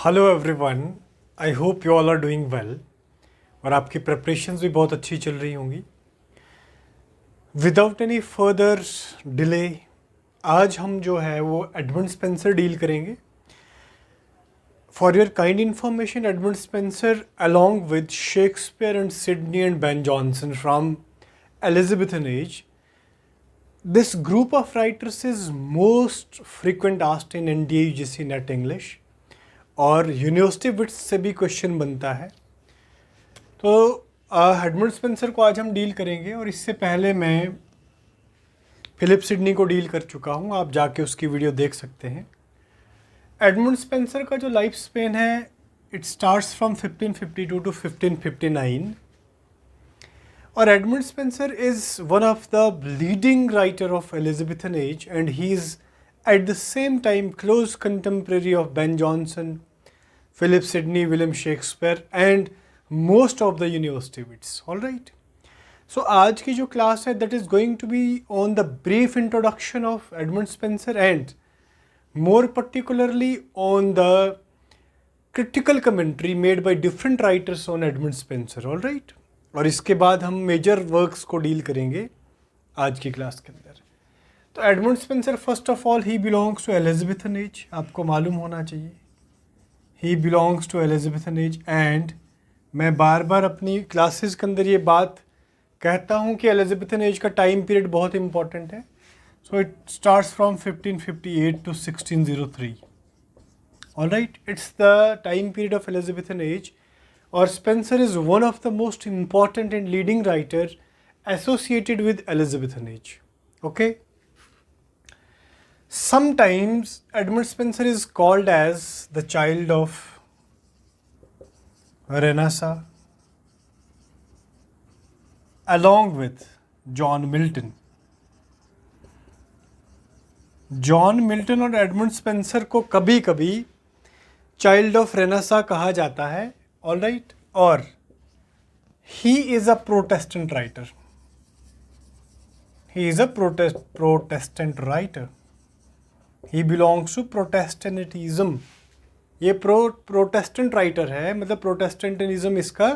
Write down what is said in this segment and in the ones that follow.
Hello everyone, I hope you all are doing well और आपकी preparations भी बहुत अच्छी चल रही होंगी। विदाउट एनी फर्दर डिले आज हम जो है वो एडमंड स्पेंसर डील करेंगे। For your kind information, Edmund Spenser along with Shakespeare and Sydney and Ben Jonson from Elizabethan age, this group of writers is most frequent asked in NDA UGC NET English और university wits से भी question बनता है। तो Edmund Spenser को आज हम deal करेंगे और इससे पहले मैं फिलिप सिडनी को डील कर चुका हूँ, आप जाके उसकी वीडियो देख सकते हैं। एडमंड स्पेंसर का जो लाइफ स्पेन है इट स्टार्ट्स फ्रॉम 1552 टू 1559 और Edmund Spenser is one of the leading writer of Elizabethan age and he is at the same time close contemporary of Ben Jonson, Philip Sidney, William Shakespeare and most of the university wits. All right. So आज की जो class है that is going to be on the brief introduction of Edmund Spenser and more particularly on the critical commentary made by different writers on Edmund Spenser. All right. और इसके बाद हम major works को deal करेंगे आज की class के अंदर। तो Edmund Spenser first of all he belongs to Elizabethan age, आपको मालूम होना चाहिए he belongs to Elizabethan age. And मैं बार बार अपनी क्लासेस के अंदर ये बात कहता हूँ कि एलिजाबेथन एज का टाइम पीरियड बहुत इंपॉर्टेंट है। So it starts from 1558 to 1603। Alright, it's the time period of Elizabethan age और Spenser is one of the most important and leading writer associated with Elizabethan age. Okay, sometimes Edmund Spenser is called as the child of Renaissance along with John Milton. John Milton और Edmund Spenser को कभी कभी child of renaissance कहा जाता है। Alright, और he is a Protestant writer, he is a Protestant writer, he belongs to Protestantism. ये Protestant writer है, मतलब प्रोटेस्टेंटिज्म इसका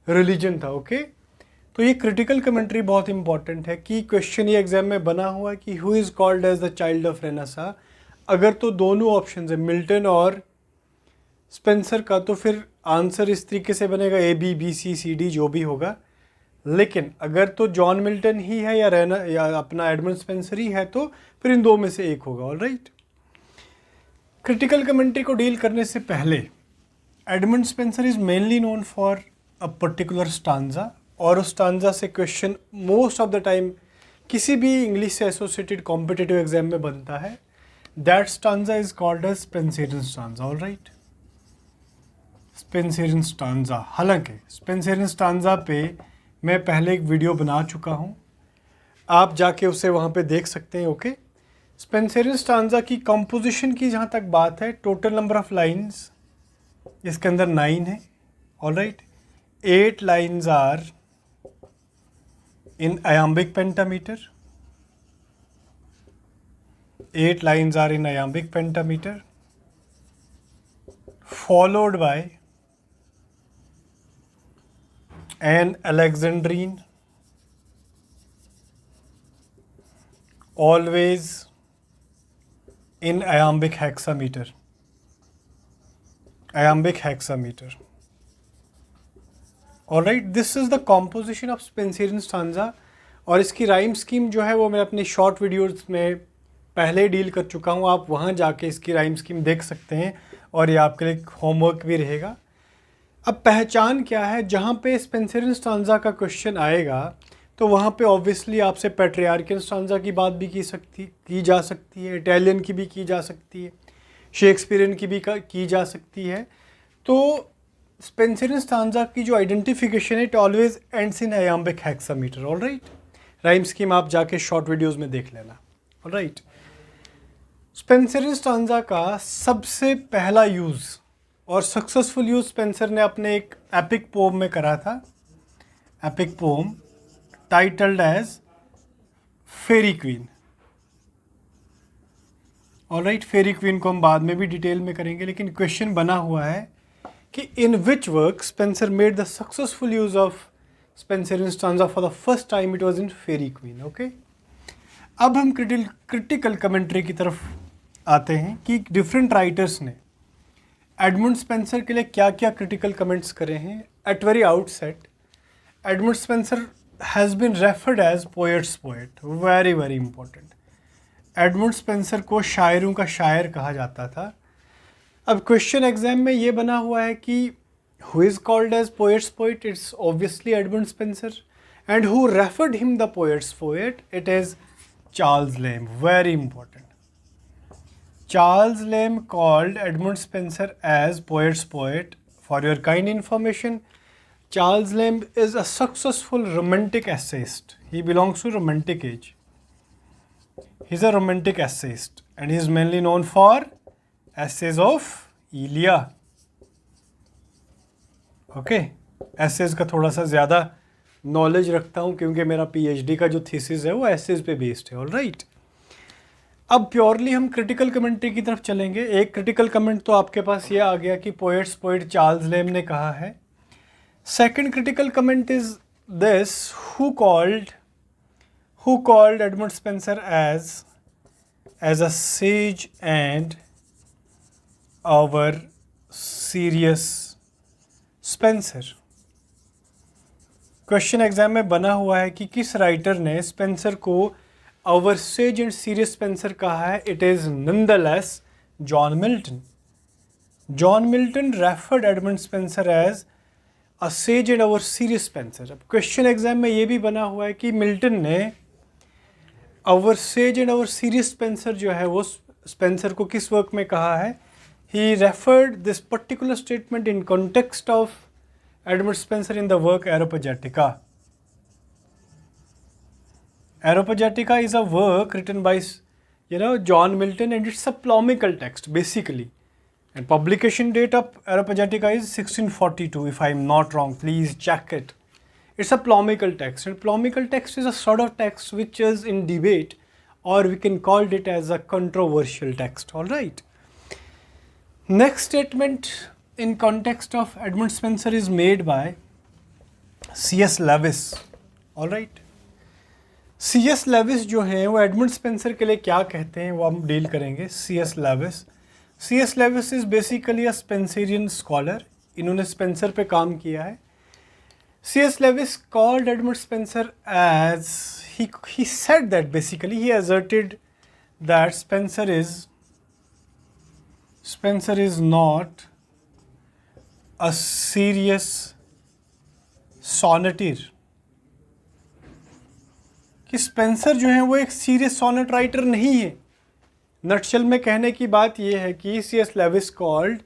रिलीजन था। ओके, तो ये क्रिटिकल कमेंट्री बहुत इंपॉर्टेंट है कि क्वेश्चन ये एग्जाम में बना हुआ है कि who is called as the child of Renaissance. अगर तो दोनों ऑप्शन है मिल्टन और स्पेंसर का, तो फिर आंसर इस तरीके से बनेगा A B B C C D जो भी होगा। लेकिन अगर तो जॉन मिल्टन ही है या अपना एडमंड स्पेंसर ही है, तो फिर इन दो में से एक होगा। ऑलराइट, क्रिटिकल कमेंट्री को डील करने से पहले Edmund Spenser is mainly known for a particular stanza और उस स्टांजा से question most of the time किसी भी इंग्लिश से एसोसिएटेड कॉम्पिटिटिव एग्जाम में बनता है। That stanza is called as Spenserian stanza. Alright, Spenserian stanza. हालांकि स्पेंसरियन स्टांजा पे मैं पहले एक वीडियो बना चुका हूँ, आप जाके उसे वहाँ पे देख सकते हैं। ओके, स्पेंसरियन स्टांजा की कंपोजिशन की जहाँ तक बात है, टोटल नंबर ऑफ लाइंस इसके अंदर 9 है। Alright, 8 lines are in iambic pentameter, 8 lines are in iambic pentameter followed by an Alexandrine, always in iambic hexameter, iambic hexameter. Alright, this is the composition of Spenserian stanza और इसकी rhyme scheme जो है वो मैं अपने short videos में पहले deal कर चुका हूँ, आप वहाँ जाके इसकी राइम स्कीम देख सकते हैं और ये आपके लिए होमवर्क भी रहेगा। अब पहचान क्या है, जहाँ पे स्पेंसरियन स्टांजा का क्वेश्चन आएगा तो वहाँ पे ऑब्वियसली आपसे पेट्रियार्कियन स्टांजा की बात भी की जा सकती है, इटालियन की भी की जा सकती है, शेक्सपियरियन की भी की जा सकती है। तो स्पेंसरियन स्टांजा की जो आइडेंटिफिकेशन है it always ends in iambic hexameter. Alright, rhyme scheme आप जाके शॉर्ट वीडियोस में देख लेना। ऑलराइट, स्पेंसरियन स्टांजा का सबसे पहला यूज़ और सक्सेसफुल यूज़ स्पेंसर ने अपने एक एपिक पोम में करा था, एपिक पोम टाइटल्ड एज फेरी क्वीन। ऑलराइट, फेरी क्वीन को हम बाद में भी डिटेल में करेंगे, लेकिन क्वेश्चन बना हुआ है कि in which work Spenser made the successful use of Spenser stanza for the first time, it was in Faerie Queene. Okay, अब हम क्रिटिकल कमेंट्री की तरफ आते हैं कि डिफरेंट राइटर्स ने एडमंड स्पेंसर के लिए क्या क्या क्रिटिकल कमेंट्स करे हैं। At very outset, Edmund Spenser has been referred as poets poet, very very important. Edmund Spenser को शायरों का शायर कहा जाता था। अब क्वेश्चन एग्जाम में ये बना हुआ है कि who is called as poets poet, it's obviously Edmund Spenser, and who referred him the poet's poet, it is Charles Lamb, very important. Charles Lamb called Edmund Spencer as poet's poet. For your kind information, Charles Lamb is a successful romantic essayist. He belongs to romantic age. He's a romantic essayist and he is mainly known for essays of Elia. Okay, essays का थोड़ा सा ज़्यादा knowledge रखता हूँ क्योंकि मेरा PhD का जो थीसिस है वो essays पे बेस्ड है। ऑल राइट, अब प्योरली हम क्रिटिकल कमेंट्री की तरफ चलेंगे। एक क्रिटिकल कमेंट तो आपके पास ये आ गया कि पोएट्स पोएट चार्ल्स लेम ने कहा है। Second critical comment is this, who called Edmund Spenser as a sage and our serious Spenser. Question exam में बना हुआ है कि किस राइटर ने स्पेंसर को our sage and serious Spenser कहा है। It is nonetheless John Milton. John Milton referred Edmund Spenser as a sage and our serious Spenser. अब क्वेश्चन एग्जाम में ये भी बना हुआ है कि मिल्टन ने our sage and our serious Spencer जो है वो स्पेंसर को किस वर्क में कहा है। He referred this particular statement in context of Edmund Spenser in the work Areopagitica. Areopagitica is a work written by, John Milton, and it's a plomical text basically. And publication date of Areopagitica is 1642, if I am not wrong. Please check it. It's a plomical text, and plomical text is a sort of text which is in debate, or we can call it as a controversial text. All right. Next statement in context of Edmund Spenser is made by C.S. Lewis. All right. C.S. Lewis जो हैं वो Edmund Spenser के लिए क्या कहते हैं वो हम डील करेंगे। C.S. Lewis is basically a Spenserian scholar. इन्होंने स्पेंसर पे काम किया है। C.S. Lewis called Edmund Spenser as he said that basically he asserted that Spenser is not a serious sonneteer, कि स्पेंसर जो है वो एक सीरियस सोनेट राइटर नहीं है। नटशल में कहने की बात ये है कि C.S. Lewis called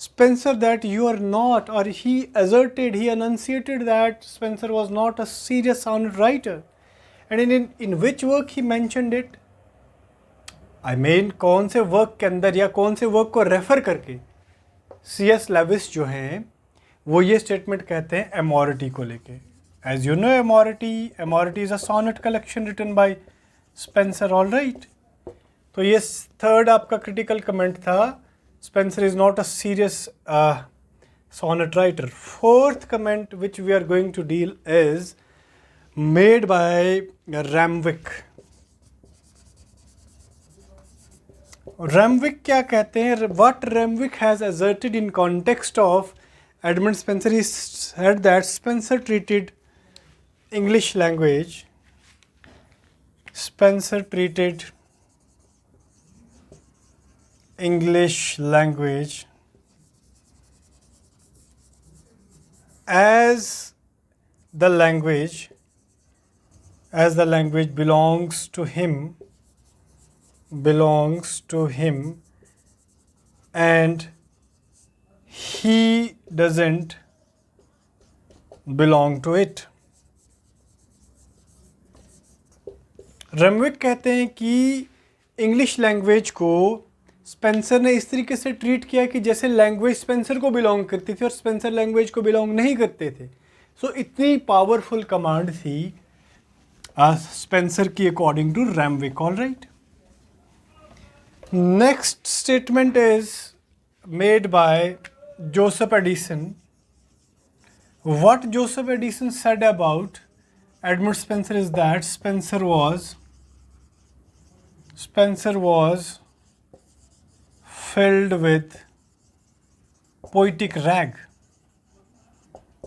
Spenser that you are not, और he asserted, he enunciated that Spencer was not a serious sonnet writer. And in which work he mentioned it? I mean, कौन से वर्क के अंदर या कौन से वर्क को refer करके C.S. लेविस जो हैं वो ये स्टेटमेंट कहते हैं एमोरिटी को लेके। As you know, Amority is a sonnet collection written by Spenser, all right. तो ये थर्ड आपका क्रिटिकल कमेंट था, Spenser is not a serious sonnet writer. Fourth comment which we are going to deal is made by Ramwick. Ramwick क्या कहते हैं? What Ramwick has asserted in context of Edmund Spenser, he said that Spencer treated English language as the language belongs to him and he doesn't belong to it. रमविक कहते हैं कि English language को Spencer ने इस तरीके से treat किया कि जैसे लैंग्वेज स्पेंसर को बिलोंग करती थी और स्पेंसर लैंग्वेज को बिलोंग नहीं करते थे। सो इतनी पावरफुल कमांड थी स्पेंसर की according to Renwick. All right, Next statement is made by Joseph Addison. What Joseph Addison said about Edmund Spenser is that Spenser was filled with poetic rag.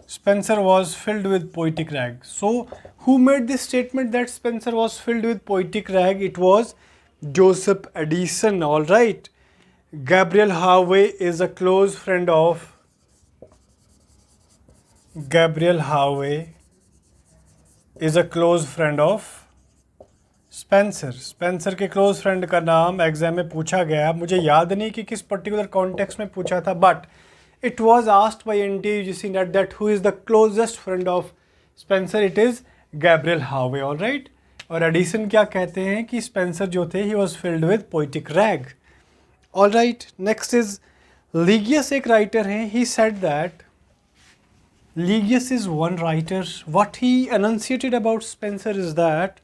Spenser was filled with poetic rag. So, who made this statement that Spenser was filled with poetic rag? It was Joseph Addison, all right. Gabriel Harvey is a close friend of Spencer. Spencer के close friend का नाम exam में पूछा गया. मुझे याद नहीं कि किस पर्टिकुलर कॉन्टेक्स्ट में पूछा था, but it was asked by NTUGC NET that who is the closest friend of Spenser. It is Gabriel Harvey, all right. और एडिसन क्या कहते हैं कि स्पेंसर जो थे he was filled with poetic rage. All right. Next is Legouis. एक writer हैं. He said that Ligius is one writer. What he enunciated about Spenser is that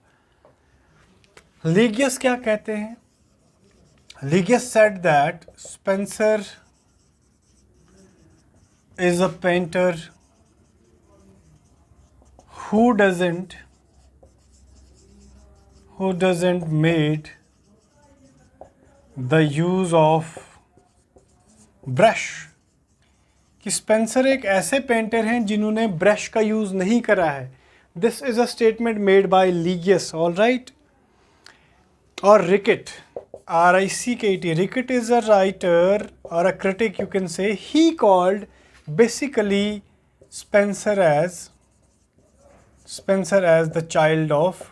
Ligius क्या कहते हैं? Ligius said that Spenser is a painter who doesn't made the use of brush. कि Spencer एक ऐसे painter हैं जिन्होंने brush का use नहीं करा है. This is a statement made by Legouis, all right. और Rickett, RICKET, Rickett is a writer और a critic you can say. He called basically Spenser as the child of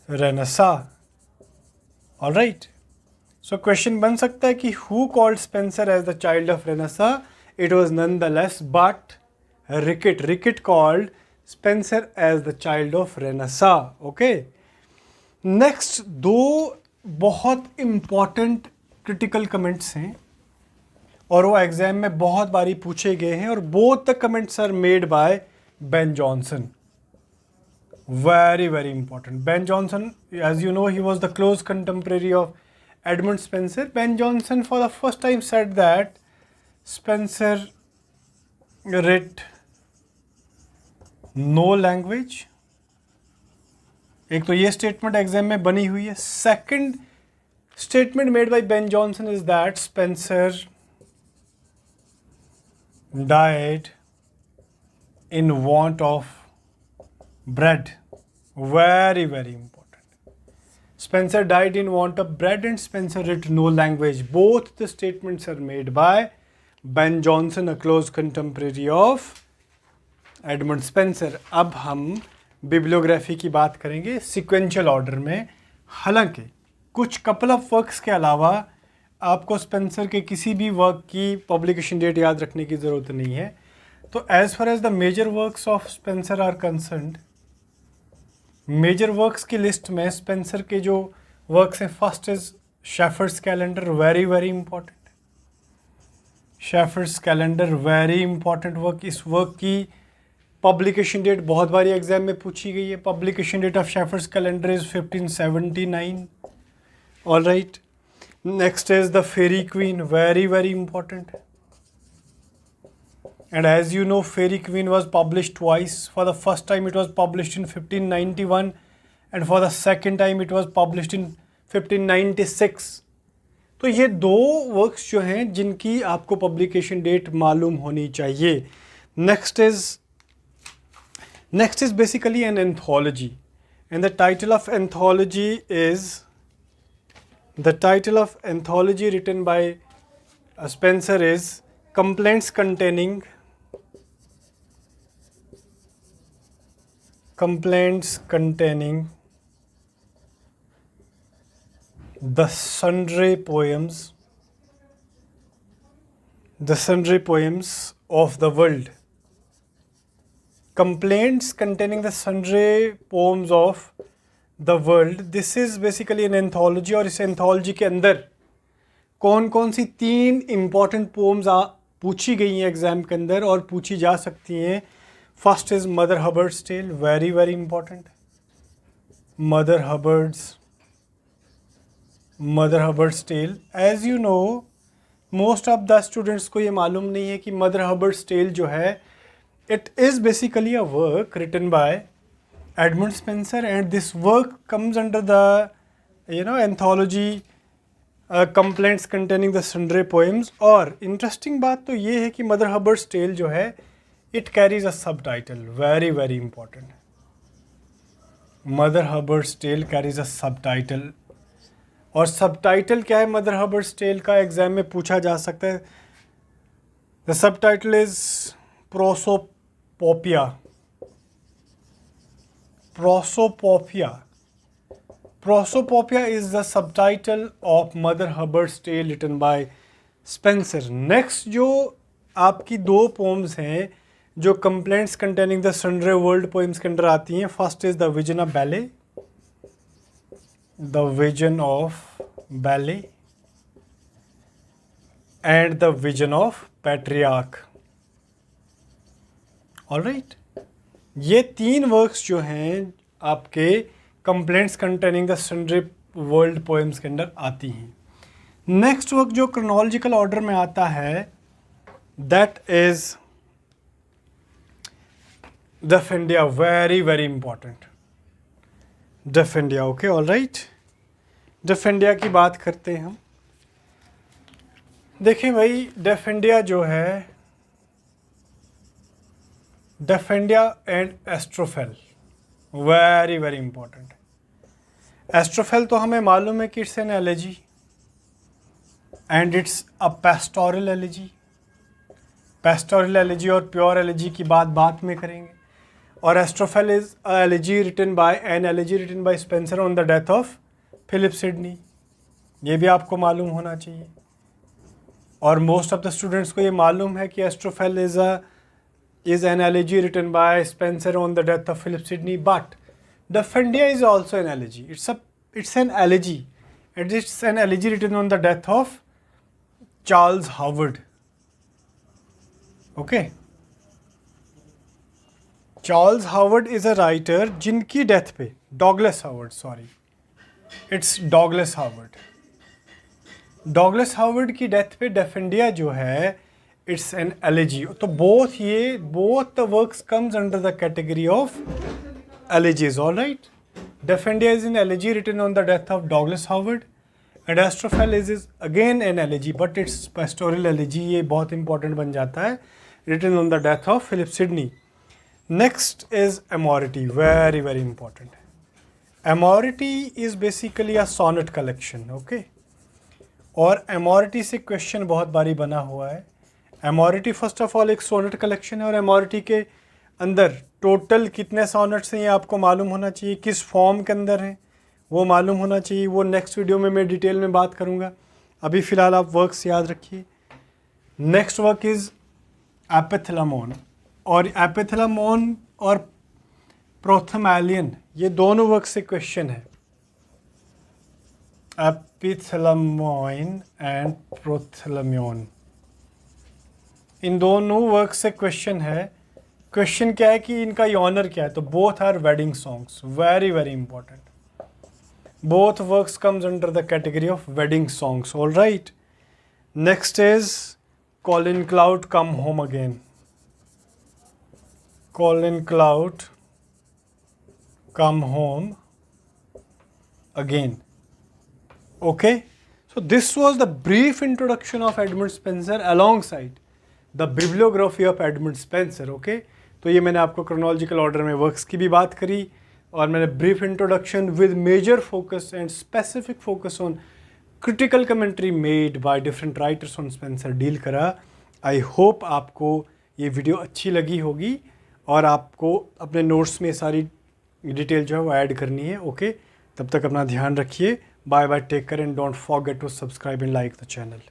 Renaissance, all right. So question बन सकता है कि who called Spenser as the child of Renaissance. It was nonetheless, but Rickett called Spenser as the child of Renaissance. Okay. Next, दो बहुत important critical comments हैं और वो exam में बहुत बारी पूछे गए हैं और both the comments are made by Ben Jonson. Very, very important. Ben Jonson, as you know, he was the close contemporary of Edmund Spenser. Ben Jonson for the first time said that Spenser writ no language. एक तो ये statement exam में बनी हुई है. Second statement made by Ben Jonson is that Spencer died in want of bread. Very, very important. Spenser died in want of bread and Spenser writ no language. Both the statements are made by Ben Jonson, a close contemporary of Edmund Spenser. अब हम bibliography की बात करेंगे sequential order में. हालांकि कुछ couple of works के अलावा आपको स्पेंसर के किसी भी वर्क की पब्लिकेशन डेट याद रखने की ज़रूरत नहीं है. तो as far as the major works of Spenser are concerned, major works की लिस्ट में स्पेंसर के जो वर्क्स हैं, first is Shepherd's Calendar. Very very important. Shepherd's Calendar very important work. इस वर्क की पब्लिकेशन डेट बहुत बारी एग्जाम में पूछी गई है. Publication date of Shepherd's Calendar is 1579. All right. Next is the Faerie Queene. Very very important. And as you know Pheri queen was published twice. For the first time it was published in 1591 and for the second time it was published in 1596. तो ये दो works जो हैं जिनकी आपको publication date मालूम होनी चाहिए. Next is basically an anthology and the title of anthology written by Spenser is Complaints containing the sundry poems of the world. Complaints containing the sundry poems of the world. This is basically an anthology. और इस anthology के अंदर कौन कौन सी 3 important poems पूछी गई हैं exam के अंदर और पूछी जा सकती हैं. First is Mother हबर्ड्स tale. Very very important. Mother Hubbard's Mother हबर्ड्स tale. As you know most of the students को ये मालूम नहीं है कि मदर हबर्ड्स टेल जो है it is basically a work written by Edmund Spenser and this work comes under the anthology complaints containing the sundry poems. और interesting बात तो ये है कि मदर हबर्ड्स टेल जो है it carries a subtitle, very very important. Mother हबर्ड्स Tale carries a subtitle. और subtitle क्या है मदर हबर्ड्स टेल का, एग्जाम में पूछा जा सकता है। The subtitle is prosopopoia. Prosopopoia Prosopopeia is the subtitle of Mother Hubbard's Tale written by Spencer. Next जो आपकी दो पोम्स हैं जो complaints containing the sundry world poems के अंदर आती हैं, first is the vision of Bellay, the vision of Bellay and the vision of patriarch. Alright, ये तीन वर्क्स जो हैं आपके complaints containing the sundry world poems के अंदर आती हैं। नेक्स्ट वर्क जो क्रोनोलॉजिकल ऑर्डर में आता है that is Daphnaida, very very important Daphnaida. Okay, alright, Daphnaida की बात करते हैं हम। देखें भाई, डेफेंडिया जो है, Daphnaida and Astrophel, very very important. Astrophel तो हमें मालूम है कि it's an elegy and it's a pastoral elegy. Pastoral elegy और प्योर एलेजी की बात बाद में करेंगे। और Astrophel is a elegy written by an elegy written by Spenser on the death of Philip Sidney. ये भी आपको मालूम होना चाहिए। और मोस्ट ऑफ द स्टूडेंट्स को ये मालूम है कि एस्ट्रोफेल is an elegy written by Spencer on the death of Philip Sidney, but Defendia is also an elegy. It's an elegy, and it's an elegy written on the death of Charles Howard. Okay, Charles Howard is a writer जिनकी death पे Douglas Howard, sorry, it's Douglas Howard. Douglas Howard की death पे Defendia जो है it's an elegy. तो both the works comes under the category of elegies. All right, Defendia is an elegy written on the death of Douglas Howard and Astrophel is again an elegy, but it's pastoral elegy, ये बहुत important बन जाता है, written on the death of Philip Sidney. Next is Amority, very very important. Amority is basically a sonnet collection. Okay, और Amority से question बहुत बारी बना हुआ है। एमोरिटी फर्स्ट ऑफ ऑल एक सोनेट कलेक्शन है और एमोरिटी के अंदर टोटल कितने सोनेट्स हैं ये आपको मालूम होना चाहिए, किस फॉर्म के अंदर हैं वो मालूम होना चाहिए। वो नेक्स्ट वीडियो में मैं डिटेल में बात करूँगा, अभी फ़िलहाल आप वर्क्स याद रखिए। नेक्स्ट वर्क इज़ एपिथेलामोन, और एपिथेलामोन और प्रोथेमेलियन ये दोनों वर्क से क्वेश्चन है। एपिथेलामोन एंड प्रोथेलामियन, इन दोनों वर्क से क्वेश्चन है। क्वेश्चन क्या है कि इनका ऑनर क्या है, तो both are wedding songs, very very important. Both works comes under the category of wedding songs. All right, next is Colin Clout come home again, Colin Clout come home again. Okay, so this was the brief introduction of Edmund Spenser alongside the bibliography of Edmund Spencer. Okay, तो ये मैंने आपको chronological order में works की भी बात करी और मैंने brief introduction with major focus and specific focus on critical commentary made by different writers on Spenser deal करा। आई होप आपको ये वीडियो अच्छी लगी होगी और आपको अपने नोट्स में सारी डिटेल जो है वो ऐड करनी है। ओके, तब तक अपना ध्यान रखिए। Bye bye, take care and don't forget to subscribe and like the channel.